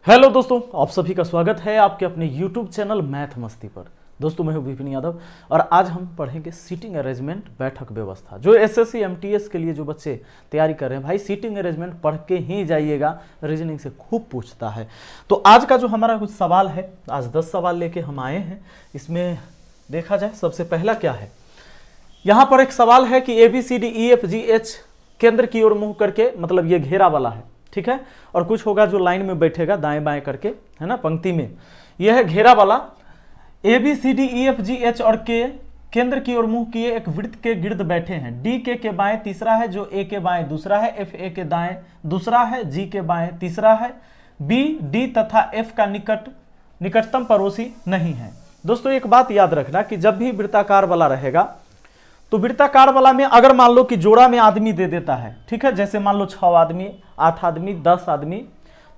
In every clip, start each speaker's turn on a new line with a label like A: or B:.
A: Hello दोस्तों, आप सभी का स्वागत है आपके अपने YouTube चैनल मैथ मस्ती पर। दोस्तों मैं हूं विपिन यादव और आज हम पढ़ेंगे सीटिंग अरेंजमेंट, बैठक व्यवस्था। जो एसएससी एमटीएस के लिए जो बच्चे तैयारी कर रहे हैं, भाई सीटिंग अरेंजमेंट पढ़ के ही जाइएगा, रीजनिंग से खूब पूछता है। तो आज का जो हमारा कुछ सवाल है, आज 10 सवाल लेके हम आए हैं। इसमें देखा जाए सबसे पहला क्या है, यहाँ पर एक सवाल है कि ABCDEFGH केंद्र की ओर मुंह करके, मतलब ये घेरा वाला है, ठीक है, और कुछ होगा जो लाइन में बैठेगा दाएं बाएं करके, है ना, पंक्ति में। यह है घेरा वाला। ABCDEFGH और K केंद्र की ओर मुंह किए एक वृत्त के गिर्द बैठे हैं। D के बाएं तीसरा है, जो A के बाएं दूसरा है। F A के दाएं दूसरा है, G के बाएं तीसरा है। B D तथा F का निकटतम पड़ोसी नहीं है। दोस्तों एक बात याद रखना कि जब भी वृत्ताकार वाला रहेगा तो वृत्ताकार वाला में अगर मान लो कि जोड़ा में आदमी दे देता है, ठीक है, जैसे मान लो 6 आदमी, 8 आदमी, 10 आदमी,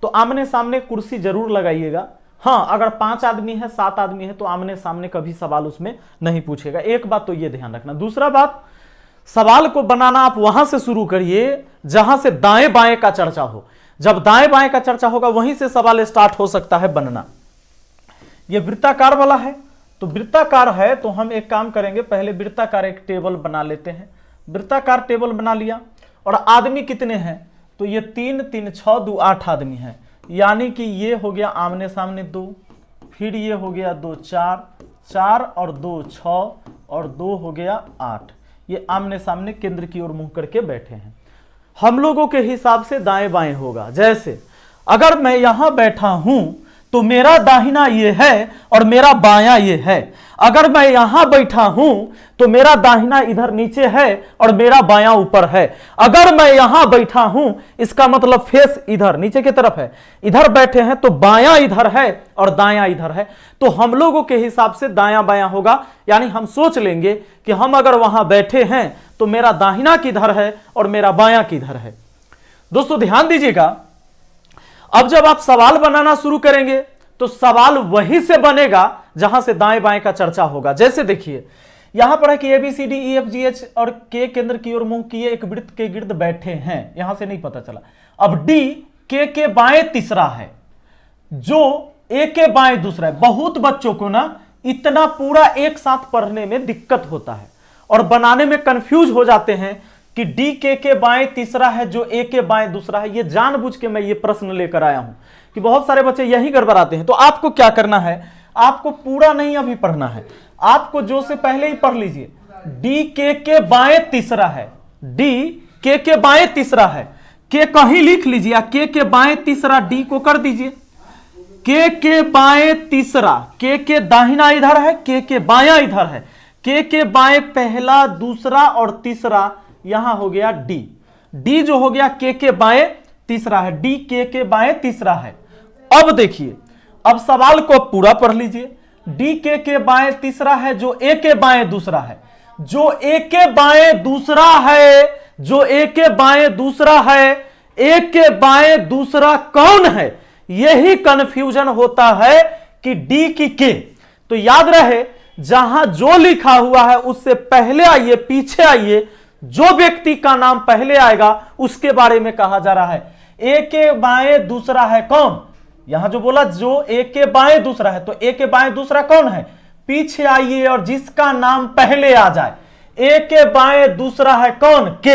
A: तो आमने सामने कुर्सी जरूर लगाइएगा। हाँ, अगर 5 आदमी है, 7 आदमी है तो आमने सामने कभी सवाल उसमें नहीं पूछेगा। एक बात तो ये ध्यान रखना। दूसरा बात, सवाल को बनाना आप वहां से शुरू करिए जहां से दाएं बाएं का चर्चा हो। जब दाएं बाएं का चर्चा होगा वहीं से सवाल स्टार्ट हो सकता है बनना। यह वृत्ताकार वाला है, तो वृत्ताकार है तो हम एक काम करेंगे, पहले वृत्ताकार एक टेबल बना लेते हैं। वृत्ताकार टेबल बना लिया और आदमी कितने हैं, तो ये 3 3 6 2 8 आदमी हैं। यानी कि ये हो गया आमने सामने 2, फिर ये हो गया 2 4, 4 और 2 6 और 2 हो गया 8। ये आमने सामने केंद्र की ओर मुंह करके बैठे हैं। हम लोगों के हिसाब से दाएं बाएं होगा। जैसे अगर मैं यहां बैठा हूं तो मेरा दाहिना ये है और मेरा बायां ये है। अगर मैं यहां बैठा हूं तो मेरा दाहिना इधर नीचे है और मेरा बायां ऊपर है। अगर मैं यहां बैठा हूं, इसका मतलब फेस इधर नीचे की तरफ है, इधर बैठे हैं तो बायां इधर है और दायां इधर है। तो हम लोगों के हिसाब से दायां बायां होगा। यानी हम सोच लेंगे कि हम अगर वहां बैठे हैं तो मेरा दाहिना किधर है और मेरा बायां किधर है। दोस्तों ध्यान दीजिएगा, अब जब आप सवाल बनाना शुरू करेंगे तो सवाल वहीं से बनेगा जहां से दाएं बाएं का चर्चा होगा। जैसे देखिए यहां पर है कि ABCDEFGH और K केंद्र की ओर मुंह किए एक वृत्त के गिर्द बैठे हैं। यहां से नहीं पता चला। अब D K के बाएं तीसरा है, जो A के बाएं दूसरा है। बहुत बच्चों को ना इतना पूरा एक साथ पढ़ने में दिक्कत होता है और बनाने में कंफ्यूज हो जाते हैं कि D K के बाएं तीसरा है, जो A के बाएं दूसरा है। ये जानबूझ के मैं ये प्रश्न लेकर आया हूं कि बहुत सारे बच्चे यही गड़बड़ाते हैं। तो आपको क्या करना है, आपको पूरा नहीं अभी पढ़ना है, आपको जो से पहले ही पढ़ लीजिए। D K के बाएं तीसरा है, D K के बाएं तीसरा है। K कहीं लिख लीजिए, K के बाएं तीसरा D को कर दीजिए। K के बाएं तीसरा, K के दाहिना इधर है, K के बायां इधर है। K के बाएं पहला, दूसरा और तीसरा, यहां हो गया D। D जो हो गया K के बाएं तीसरा है, D K के बाएं तीसरा है। अब देखिए, अब सवाल को पूरा पढ़ लीजिए। D K के बाएं तीसरा है, जो A के बाएं दूसरा है। जो A के बाएं दूसरा है, जो A के बाएं दूसरा है, A के बाएं दूसरा कौन है, यही कंफ्यूजन होता है कि D की K। तो याद रहे, जहां जो लिखा हुआ है उससे पहले आइए, पीछे आइए, जो व्यक्ति का नाम पहले आएगा उसके बारे में कहा जा रहा है। A के बाएं दूसरा है कौन, यहां जो बोला जो A के बाएं दूसरा है, तो A के बाएं दूसरा कौन है, पीछे आइए और जिसका नाम पहले आ जाए। A के बाएं दूसरा है कौन, K।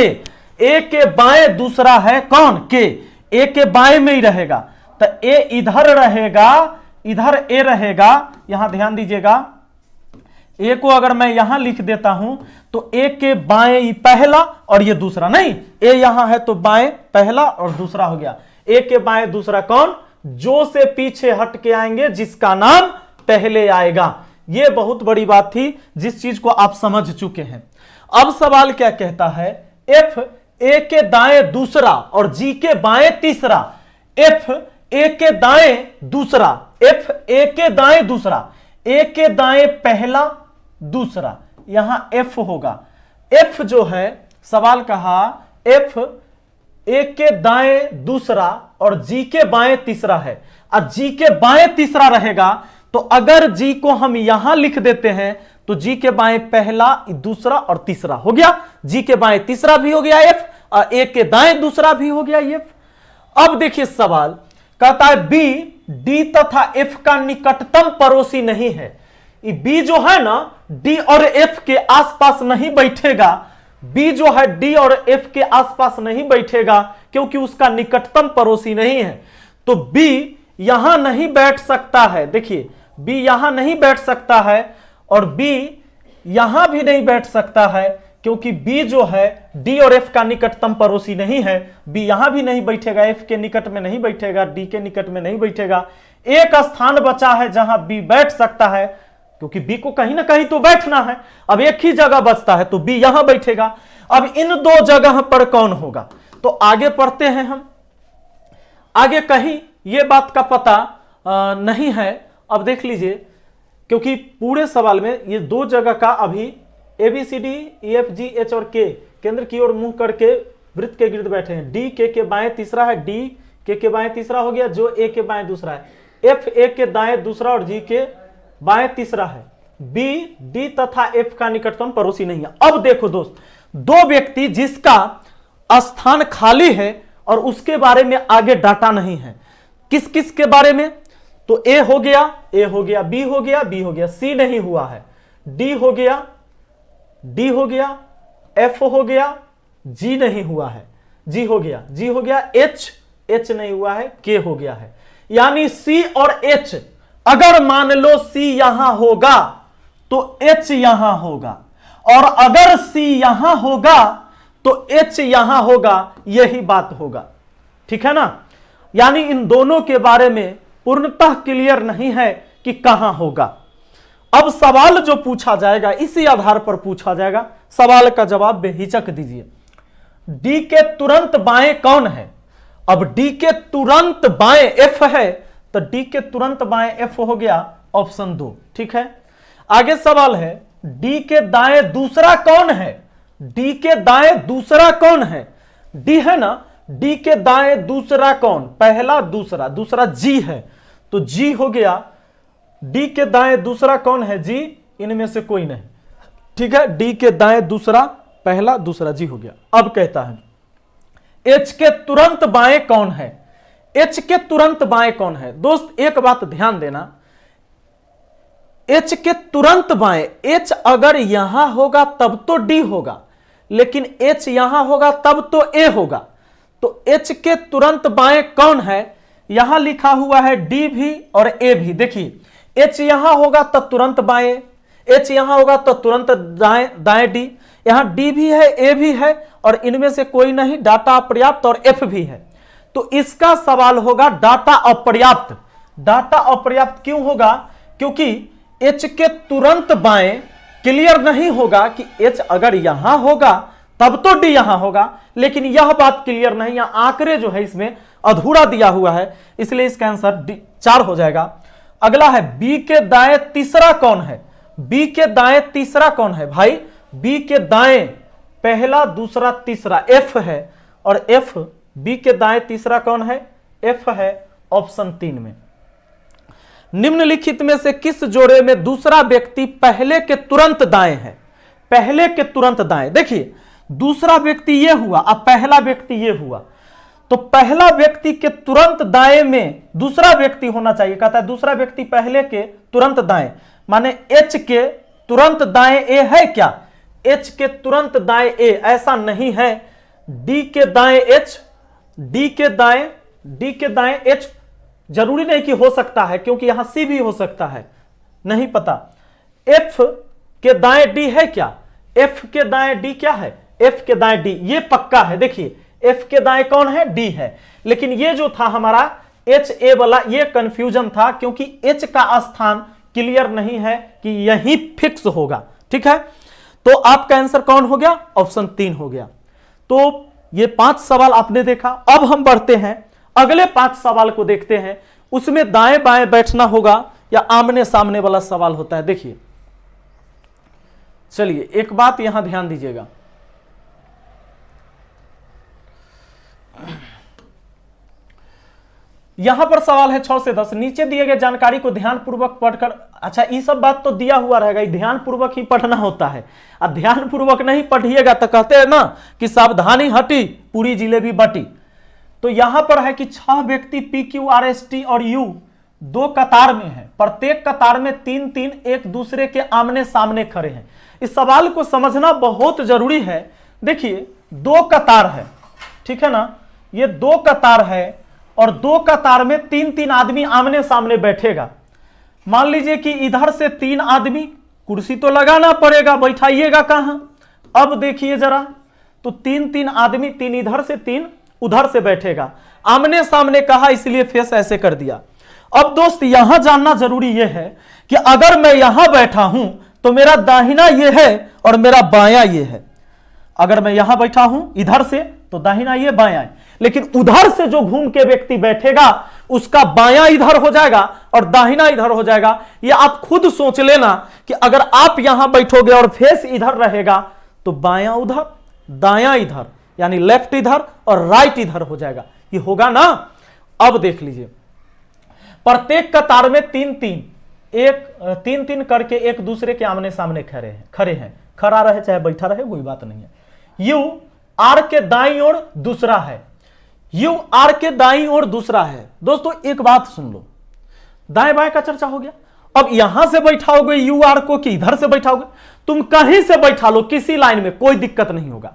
A: A के बाएं दूसरा है कौन, K। A के बाएं में ही रहेगा, तो A इधर रहेगा, इधर A रहेगा। यहां ध्यान दीजिएगा, A को अगर मैं यहां लिख देता हूं तो A के बाएं पहला और ये दूसरा, नहीं, A यहां है तो बाएं पहला और दूसरा हो गया। A के बाएं दूसरा कौन, जो से पीछे हट के आएंगे, जिसका नाम पहले आएगा। यह बहुत बड़ी बात थी जिस चीज को आप समझ चुके हैं। अब सवाल क्या कहता है, F A के दाएं दूसरा और G के बाएं तीसरा। F A के दाएं दूसरा, F A के दाएं दूसरा, A के दाएं पहला दूसरा, यहां F होगा। F जो है, सवाल कहा F A के दाएं दूसरा और G के बाएं तीसरा है। अब G के बाएं तीसरा रहेगा, तो अगर G को हम यहां लिख देते हैं तो G के बाएं पहला, दूसरा और तीसरा हो गया। G के बाएं तीसरा भी हो गया F और A के दाएं दूसरा भी हो गया F। अब देखिए सवाल कहता है बी डी तथा एफ का निकटतम पड़ोसी नहीं है। बी जो है ना डी और एफ के आसपास नहीं बैठेगा, बी जो है डी और एफ के आसपास नहीं बैठेगा क्योंकि उसका निकटतम पड़ोसी नहीं है। तो बी यहां नहीं बैठ सकता है, देखिए बी यहां नहीं बैठ सकता है और बी यहां भी नहीं बैठ सकता है क्योंकि बी जो है डी और एफ का निकटतम पड़ोसी नहीं है। बी यहां भी नहीं बैठेगा, एफ के निकट में नहीं बैठेगा, डी के निकट में नहीं बैठेगा। एक स्थान बचा है जहां बी बैठ सकता है क्योंकि बी को कहीं ना कहीं तो बैठना है। अब एक ही जगह बचता है तो बी यहां बैठेगा। अब इन दो जगह पर कौन होगा, तो आगे पढ़ते हैं हम। आगे कहीं यह बात का पता नहीं है। अब देख लीजिए क्योंकि पूरे सवाल में ये दो जगह का अभी ABCD EF G H और K केंद्र की ओर मुंह करके वृत्त के गिर्द बैठे हैं। D K के बाएं तीसरा है, D K के बाएं तीसरा हो गया, जो A के बाएं दूसरा है। F A के दाएं दूसरा और G के बाएं तीसरा है। B D तथा F का निकटतम पड़ोसी नहीं है। अब देखो दोस्त, दो व्यक्ति जिसका स्थान खाली है और उसके बारे में आगे डाटा नहीं है। किस किस के बारे में, तो A हो गया, B हो गया, B हो गया, C नहीं हुआ है, D हो गया, D हो गया, F हो गया, G नहीं हुआ है, G हो गया, H नहीं हुआ है, K हो गया है। यानी C और H, अगर मान लो C यहां होगा तो H यहां होगा, और अगर C यहां होगा तो H यहां होगा, यही बात होगा। ठीक है ना। यानी इन दोनों के बारे में पूर्णतः क्लियर नहीं है कि कहां होगा। अब सवाल जो पूछा जाएगा इसी आधार पर पूछा जाएगा। सवाल का जवाब बेहिचक दीजिए। डी के तुरंत बाएं कौन है। अब डी के तुरंत बाएं एफ है, तो डी के तुरंत बाएं एफ हो गया ऑप्शन 2। ठीक है। आगे सवाल है डी के दाएं दूसरा कौन है। डी के दाएं दूसरा कौन है, डी है ना, डी के दाएं दूसरा कौन, पहला दूसरा, दूसरा जी है, तो जी हो गया। डी के दाएं दूसरा कौन है, जी, इनमें से कोई नहीं। ठीक है, डी के दाएं दूसरा, पहला दूसरा, जी हो गया। अब कहता है एच के तुरंत बाएं कौन है। एच के तुरंत बाएं कौन है। दोस्त एक बात ध्यान देना, एच के तुरंत बाएं, एच अगर यहां होगा तब तो डी होगा, लेकिन एच यहां होगा तब तो ए होगा। तो एच के तुरंत बाएं कौन है, यहां लिखा हुआ है डी भी और ए भी। देखिए एच यहां होगा तो तुरंत बाएं, एच यहां होगा तो तुरंत दाएं, दाएं डी, यहां डी भी है, ए भी है, और इनमें से कोई नहीं, डाटा अपर्याप्त और एफ भी है। तो इसका सवाल होगा डाटा अपर्याप्त। डाटा अपर्याप्त क्यों होगा, क्योंकि एच के तुरंत बाएं क्लियर नहीं होगा कि एच अगर यहां होगा तब तो डी यहां होगा, लेकिन यह बात क्लियर नहीं, यहां आंकड़े जो है इसमें अधूरा दिया हुआ है, इसलिए इसका आंसर डी 4 हो जाएगा। अगला है बी के दाएं तीसरा कौन है। बी के दाएं तीसरा कौन है भाई, बी के दाएं पहला दूसरा तीसरा एफ है, और एफ, बी के दाएं तीसरा कौन है, एफ है ऑप्शन 3 में। निम्नलिखित में से किस जोड़े में दूसरा व्यक्ति पहले के तुरंत दाएं है। पहले के तुरंत दाएं, देखिए दूसरा व्यक्ति ये हुआ, अब पहला व्यक्ति ये हुआ, तो पहला व्यक्ति के तुरंत दाएं में दूसरा व्यक्ति होना चाहिए। कहता है दूसरा व्यक्ति पहले के तुरंत दाएं, माने एच के तुरंत दाएं ए है क्या, एच के तुरंत दाएं ए, ऐसा नहीं है। डी के दाएं एच, डी के दाएं एच, जरूरी नहीं कि हो सकता है, क्योंकि यहां सी भी हो सकता है, नहीं पता। एफ के दाएं डी है क्या, एफ के दाएं डी क्या है, एफ के दाएं डी, ये पक्का है। देखिए एफ के दाएं कौन है, डी है, लेकिन ये जो था हमारा एच ए वाला, ये कंफ्यूजन था, क्योंकि एच का स्थान क्लियर नहीं है कि यही फिक्स होगा। ठीक है, तो आपका आंसर कौन हो गया, ऑप्शन 3 हो गया। तो ये 5 सवाल आपने देखा। अब हम बढ़ते हैं अगले 5 सवाल को देखते हैं। उसमें दाएं बाएं बैठना होगा या आमने सामने वाला सवाल होता है। देखिए चलिए एक बात यहां ध्यान दीजिएगा, यहां पर सवाल है 6 से 10। नीचे दिए गए जानकारी को ध्यानपूर्वक पढ़कर, अच्छा ये सब बात तो दिया हुआ रहेगा, ध्यानपूर्वक ही पढ़ना होता है। और ध्यानपूर्वक नहीं पढ़िएगा तो कहते हैं ना कि सावधानी हटी पूरी जिलेबी बटी। तो यहां पर है कि 6 व्यक्ति P Q R S T और यू 2 कतार में है, प्रत्येक कतार में 3-3 एक दूसरे के आमने सामने खड़े हैं। इस सवाल को समझना बहुत जरूरी है। देखिए 2 कतार है, ठीक है ना, ये 2 कतार है और 2 कतार में 3-3 आदमी आमने सामने बैठेगा। मान लीजिए कि इधर से 3 आदमी, कुर्सी तो लगाना पड़ेगा, बैठाइएगा कहां। अब देखिए जरा, तो 3-3 आदमी, 3 इधर से 3 उधर से बैठेगा, आमने सामने कहा इसलिए फेस ऐसे कर दिया। अब दोस्त यहां जानना जरूरी यह है कि अगर मैं यहां बैठा हूं तो मेरा दाहिना यह है और मेरा बायां यह है। अगर मैं यहां बैठा हूं इधर से तो दाहिना ये बायां है, लेकिन उधर से जो घूम के व्यक्ति बैठेगा उसका बायां इधर हो जाएगा और दाहिना इधर हो जाएगा। ये आप खुद सोच लेना कि अगर आप यहां बैठोगे और फेस इधर रहेगा तो बायां उधर, दायां इधर, यानी लेफ्ट इधर और राइट इधर हो जाएगा। ये होगा ना। अब देख लीजिए, प्रत्येक कतार में 3-3 करके एक दूसरे के आमने सामने खड़े हैं। खड़ा रहे चाहे बैठा रहे कोई बात नहीं है। यू आर के दाईं ओर दूसरा है, यू आर के दाईं ओर दूसरा है। दोस्तों एक बात सुन लो, दाएं बाएं का चर्चा हो गया। अब यहां से बैठाओगे यू आर को कि इधर से बैठाओगे, तुम कहीं से बैठा लो किसी लाइन में, कोई दिक्कत नहीं होगा।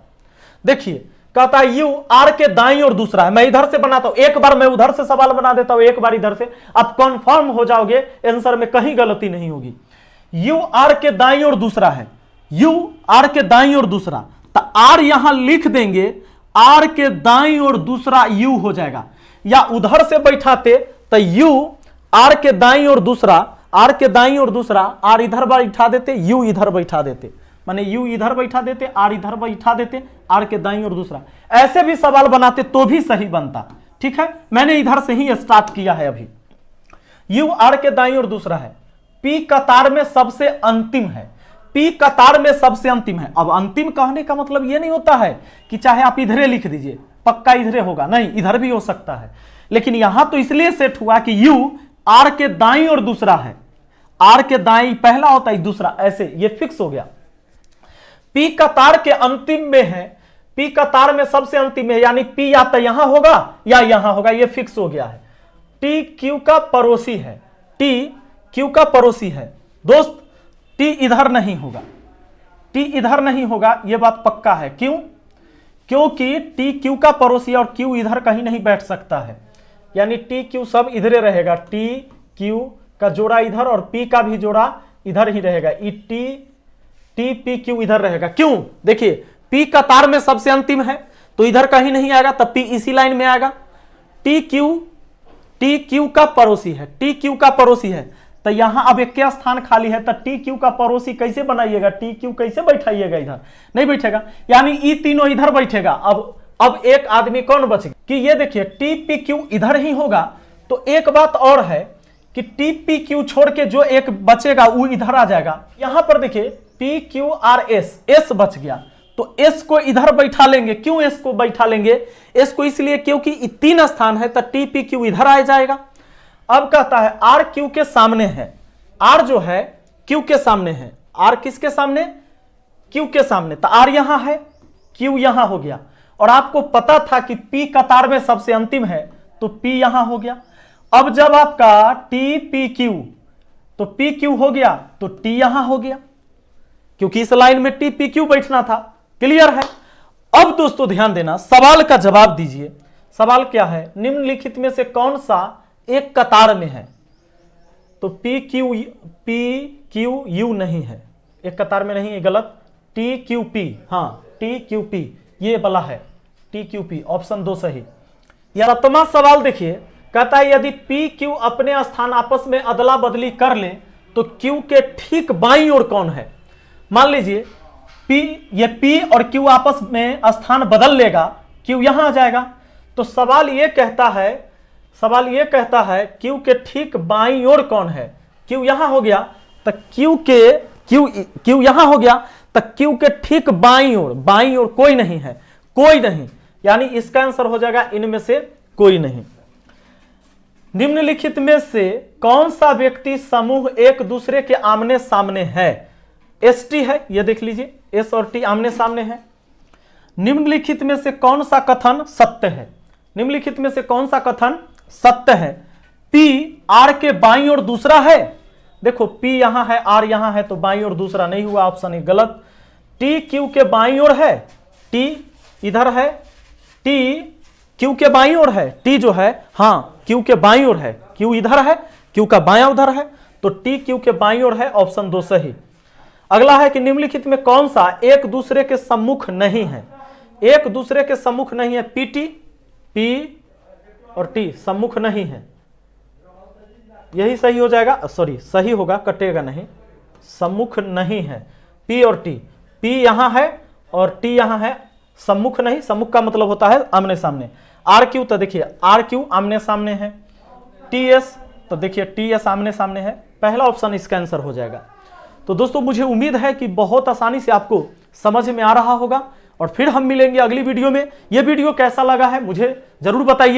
A: देखिए कहता है यू आर के दाईं ओर दूसरा है। मैं इधर से बनाता हूं, एक बार मैं उधर से सवाल बना देता हूं, एक बार इधर से, आप कंफर्म हो जाओगे आंसर में कहीं गलती नहीं होगी। यू आर के दाईं ओर दूसरा है, यू आर के दाईं ओर दूसरा, तो आर यहां लिख देंगे, आर के दाईं ओर दूसरा यू हो जाएगा। या उधर से बैठाते तो यू आर के दाईं ओर दूसरा, आर के दाईं ओर दूसरा, आर इधर बैठा देते, यू इधर बैठा देते, माने यू इधर बैठा देते, आर इधर बैठा देते, आर के दाईं ओर दूसरा। ऐसे भी सवाल बनाते तो भी सही बनता। ठीक है, मैंने इधर से ही स्टार्ट किया है। अभी यू आर के दाईं ओर दूसरा है, पी कतार में सबसे अंतिम है, पी कतार में सबसे अंतिम है। अब अंतिम कहने का मतलब यह नहीं होता है कि चाहे आप इधरे लिख दीजिए पक्का इधरे होगा, नहीं, इधर भी हो सकता है, लेकिन यहां तो इसलिए सेट हुआ कि यू आर के दाईं ओर दूसरा है, आर के दाईं पहला होता है दूसरा, ऐसे ये फिक्स हो गया। पी कतार के अंतिम में है, पी कतार में सबसे अंतिम है, यानी पी या तो यहां होगा या यहां होगा, ये फिक्स हो गया है। टी क्यू का पड़ोसी है, टी क्यू का पड़ोसी है। दोस्त टी इधर नहीं होगा, टी इधर नहीं होगा, यह बात पक्का है। क्यों? क्योंकि टी क्यू का पड़ोसी और क्यू इधर कहीं नहीं बैठ सकता है, यानी टी क्यू सब इधरे रहेगा। टी क्यू का जोड़ा इधर और पी का भी जोड़ा इधर ही रहेगा। टी पी क्यू इधर रहेगा। क्यों? देखिए पी कतार में सबसे अंतिम है तो इधर कहीं नहीं आएगा, तब पी इसी लाइन में आएगा। टी क्यू का पड़ोसी है, टी क्यू का पड़ोसी है, तो यहां अब एक क्या स्थान खाली है, तो टी क्यू का पड़ोसी कैसे बनाइएगा, टी क्यू कैसे बैठाइएगा, इधर नहीं बैठेगा, यानी ई तीनों इधर बैठेगा। अब एक आदमी कौन बचेगा कि ये देखिए टी पी क्यू इधर ही होगा। तो एक बात और है कि टी पी क्यू छोड़ के जो एक बचेगा वो इधर आ जाएगा। यहां पर देखिए P Q R S, S बच गया, तो एस को इधर बैठा लेंगे। क्यों एस को बैठा लेंगे? एस को इसलिए क्योंकि 3 स्थान है, तो टी पी क्यू इधर आ जाएगा। अब कहता है आर क्यू के सामने है, आर जो है क्यू के सामने है, आर किसके सामने? क्यू के सामने, तो आर यहां है, क्यू यहां हो गया। और आपको पता था कि पी कतार में सबसे अंतिम है, तो पी यहां हो गया। अब जब आपका टी पी क्यू, तो पी क्यू हो गया तो टी यहां हो गया, क्योंकि इस लाइन में टी पी क्यू बैठना था। क्लियर है? अब दोस्तों ध्यान देना, सवाल का जवाब दीजिए। सवाल क्या है? निम्नलिखित में से कौन सा एक कतार में है? तो पी क्यू यू नहीं है, एक कतार में नहीं है, गलत। टी क्यू पी, हाँ टी क्यू पी ये वाला है, टी क्यू पी, ऑप्शन 2 सही। या 7वां सवाल देखिए, कहता है यदि पी क्यू अपने स्थान आपस में अदला बदली कर ले तो क्यू के ठीक बाईं ओर कौन है? मान लीजिए ये पी और क्यू आपस में स्थान बदल लेगा, क्यू यहां आ जाएगा। तो सवाल ये कहता है क्यू के ठीक बाईं ओर कौन है? क्यू यहां हो गया, तो क्यू यहां हो गया, तो क्यू के ठीक बाईं ओर कोई नहीं है, कोई नहीं, यानी इसका आंसर हो जाएगा इनमें से कोई नहीं। निम्नलिखित में से कौन सा व्यक्ति समूह एक दूसरे के आमने सामने है? एस टी है, यह देख लीजिए, एस और टी आमने सामने है। निम्नलिखित में से कौन सा कथन सत्य है? निम्नलिखित में से कौन सा कथन सत्य है? P R के बाईं ओर दूसरा है। देखो P यहां है, R यहां है, तो बाईं ओर दूसरा नहीं हुआ, ऑप्शन ए गलत। T Q के बाईं ओर है, T इधर है, T Q के बाईं ओर है, T जो है हाँ Q के बाईं ओर है, Q इधर है, Q का बायां उधर है, तो T Q के बाईं ओर है, ऑप्शन 2 सही। अगला है कि निम्नलिखित में कौन सा एक दूसरे के सम्मुख नहीं है? एक दूसरे के सम्मुख नहीं है, PT, P और T सम्मुख नहीं है, यही सही हो जाएगा, सॉरी सही होगा, कटेगा नहीं, सम्मुख नहीं है P और T। P यहां है और T यहां है, सम्मुख नहीं, सम्मुख का मतलब होता है आमने सामने। RQ तो देखिए RQ आमने सामने है, TS तो देखिए TS आमने सामने है, पहला ऑप्शन इसका आंसर हो जाएगा। तो दोस्तों मुझे उम्मीद है कि बहुत आसानी से आपको समझ में आ रहा होगा, और फिर हम मिलेंगे अगली वीडियो में। यह वीडियो कैसा लगा है मुझे जरूर बताइए।